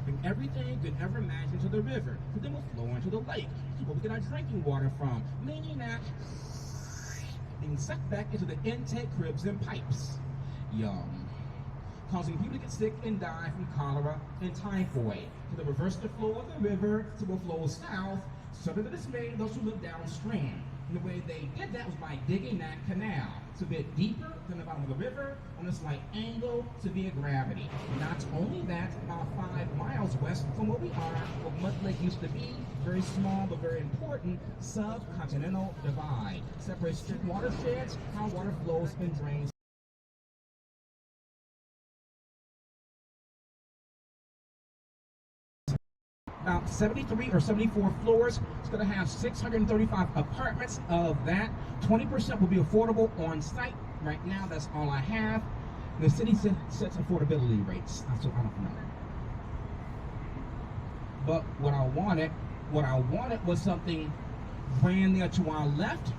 dumping everything you could ever imagine into the river. So then we'll flow into the lake. So where we get our drinking water from. Meaning that being sucked back into the intake cribs and pipes. Yum. Causing people to get sick and die from cholera and typhoid. So they reverse the flow of the river, so it will flow south, so that it dismayed those who live downstream. And the way they did that was by digging that canal. It's a bit deeper than the bottom of the river, on a slight angle, severe gravity. Not only that, about 5 miles west from where we are, where Mud Lake used to be, very small but very important, subcontinental divide. Separates two watersheds, how water flows and drains. About 73 or 74 floors. It's going to have 635 apartments. Of that, 20% will be affordable on site. Right now, that's all I have. The city sets affordability rates, so I don't know. But what I wanted was something grand there to our left,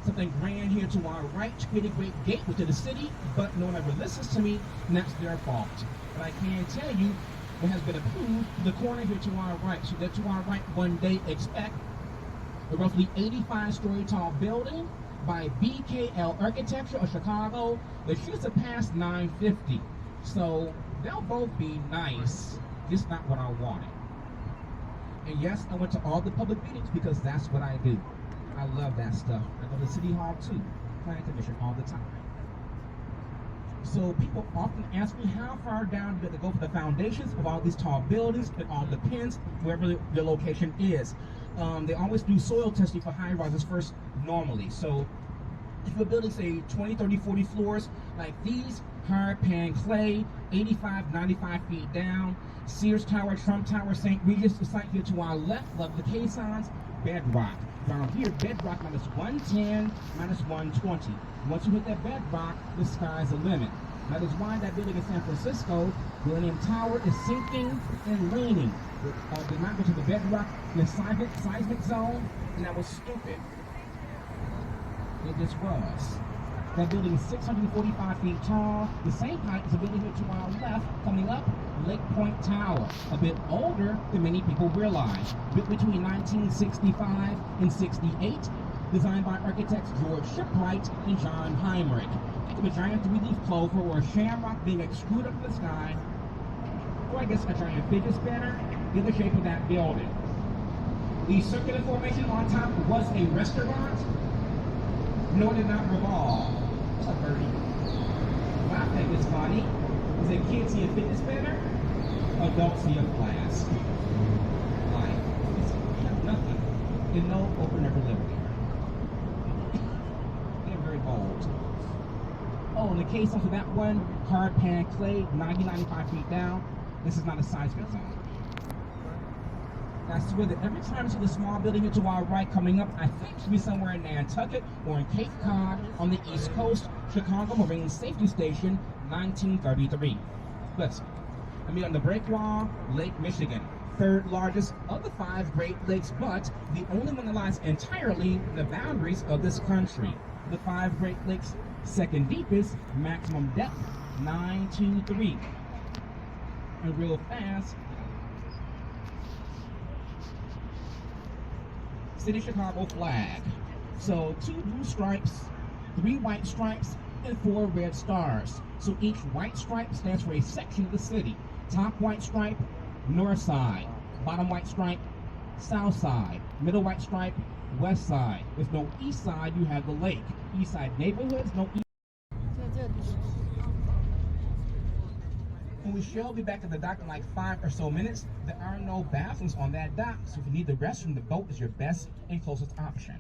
something grand here to our right, to create a great gateway to the city. But no one ever listens to me, and that's their fault. But I can tell you, what has been approved, the corner here to our right. So that to our right, one day expect a roughly 85-story tall building by BKL Architecture of Chicago that should surpass 950. So they'll both be nice, just not what I wanted. And yes, I went to all the public meetings because that's what I do. I love that stuff. I go to City Hall too, Planning Commission all the time. So people often ask me how far down do they go for the foundations of all these tall buildings. It all depends wherever the location is. They always do soil testing for high rises first normally. So if a building, say 20, 30, 40 floors, like these, hard pan clay, 85, 95 feet down, Sears Tower, Trump Tower, St. Regis, the site here to our left, love the caissons, bedrock. Down here, bedrock minus 110, minus 120. Once you hit that bedrock, the sky's the limit. That is why that building in San Francisco, the Millennium Tower, is sinking and leaning. Did not go to the bedrock in the seismic zone, and that was stupid. It just was. That building is 645 feet tall. The same height as the building here to our left, coming up, Lake Point Tower. A bit older than many people realize. Built between 1965 and 68. Designed by architects George Shipwright and John Heinrich. Think of a giant three-leaf clover or a shamrock being extruded up in the sky, or I guess a giant fidget spinner, in the shape of that building. The circular formation on top was a restaurant. No, it did not revolve. What's up, Birdie? What I think is funny is that kids see a fidget spinner, adults see a flask. Like, it's nothing. And no open never lived there. They're very bold. Oh, in the case of that one, hard pan clay, 90, 95 feet down. This is not a seismic zone. I swear that every time I see the small building here to our right coming up, I think it should be somewhere in Nantucket or in Cape Cod on the East Coast, Chicago Marine Safety Station, 1933. Listen, I mean on the breakwater, Lake Michigan, third largest of the 5 Great Lakes, but the only one that lies entirely in the boundaries of this country. The 5 Great Lakes, second deepest, maximum depth, 923. And real fast, City of Chicago flag. So 2 blue stripes, 3 white stripes, and 4 red stars. So each white stripe stands for a section of the city. Top white stripe, north side. Bottom white stripe, south side. Middle white stripe, west side. There's no east side, you have the lake. East side neighborhoods, no east. And we shall be back at the dock in like 5 or so minutes. There are no bathrooms on that dock, so if you need the restroom, the boat is your best and closest option.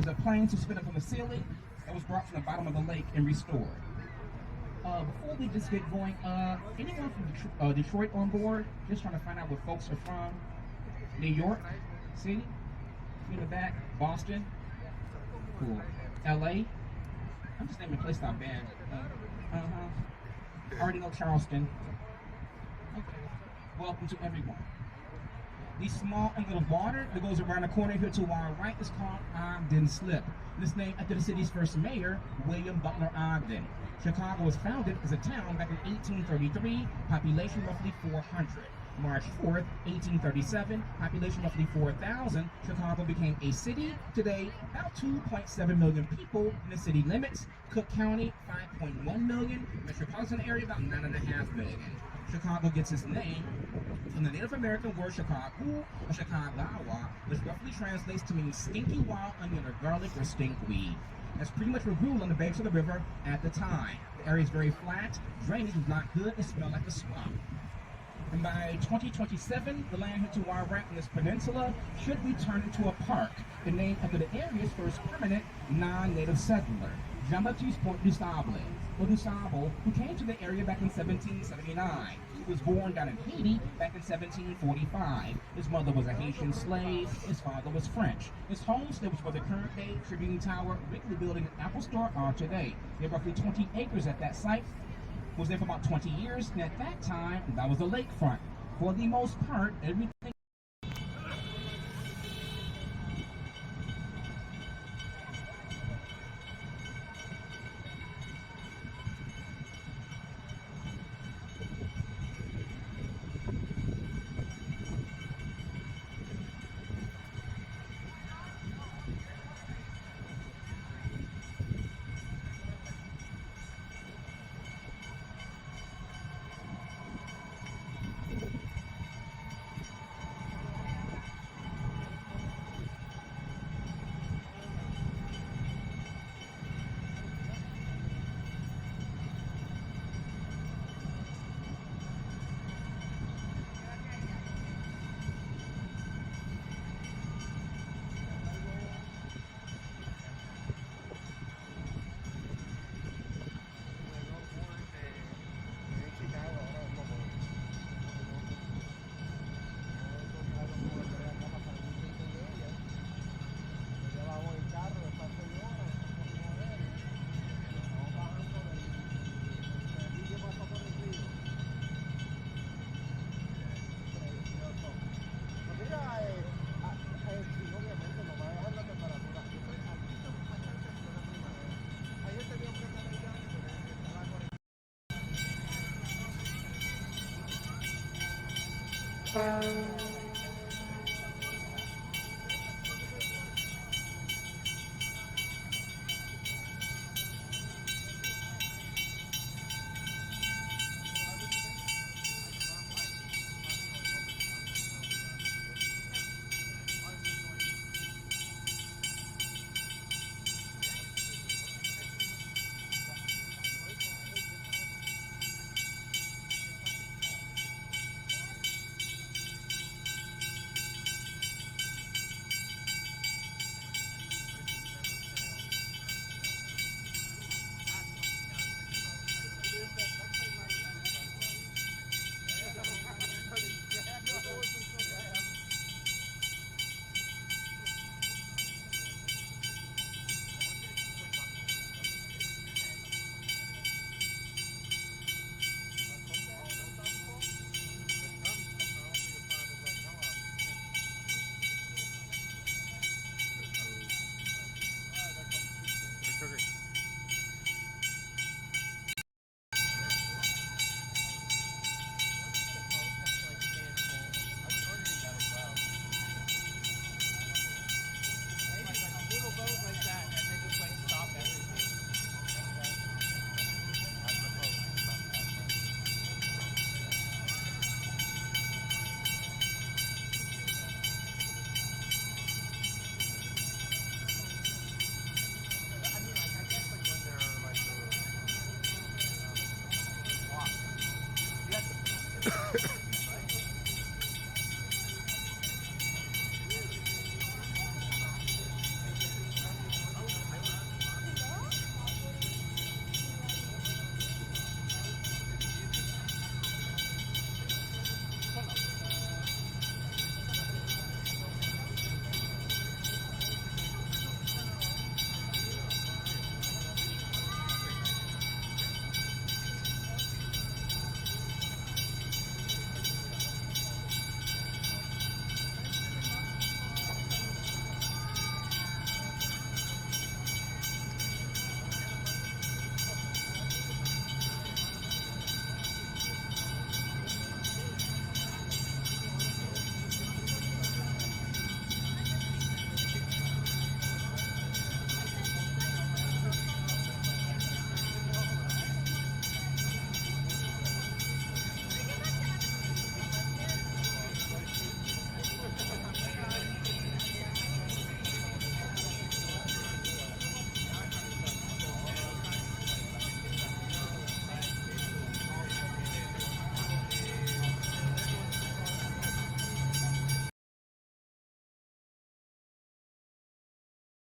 was a plane suspended from the ceiling that was brought from the bottom of the lake and restored. Before we just get going, anyone from Detroit on board? Just trying to find out where folks are from. New York City? In the back? Boston? Cool. LA? I'm just naming places I've been. Already know Charleston. Okay. Welcome to everyone. The small inlet of water that goes around the corner here to our right is called Ogden Slip. This named after the city's first mayor, William Butler Ogden. Chicago was founded as a town back in 1833, population roughly 400. March 4th, 1837, population roughly 4,000, Chicago became a city. Today, about 2.7 million people in the city limits. Cook County, 5.1 million. Metropolitan area, about 9.5 million. Chicago gets its name from the Native American word Chicago or Chicagawa, which roughly translates to mean stinky wild onion or garlic or stinkweed. That's pretty much what grew on the banks of the river at the time. The area is very flat, drainage was not good, it smelled like a swamp. And by 2027, the land here to our right on this peninsula should be turned into a park, the name after the area's first permanent non-native settler, Jean-Baptiste Point-du-Sable, or DuSable, who came to the area back in 1779. He was born down in Haiti back in 1745. His mother was a Haitian slave. His father was French. His homestead was where the current-day Tribune Tower, Wrigley Building, and Apple Store are today. There are roughly 20 acres at that site. Was there for about 20 years, and at that time, that was the lakefront. For the most part, everything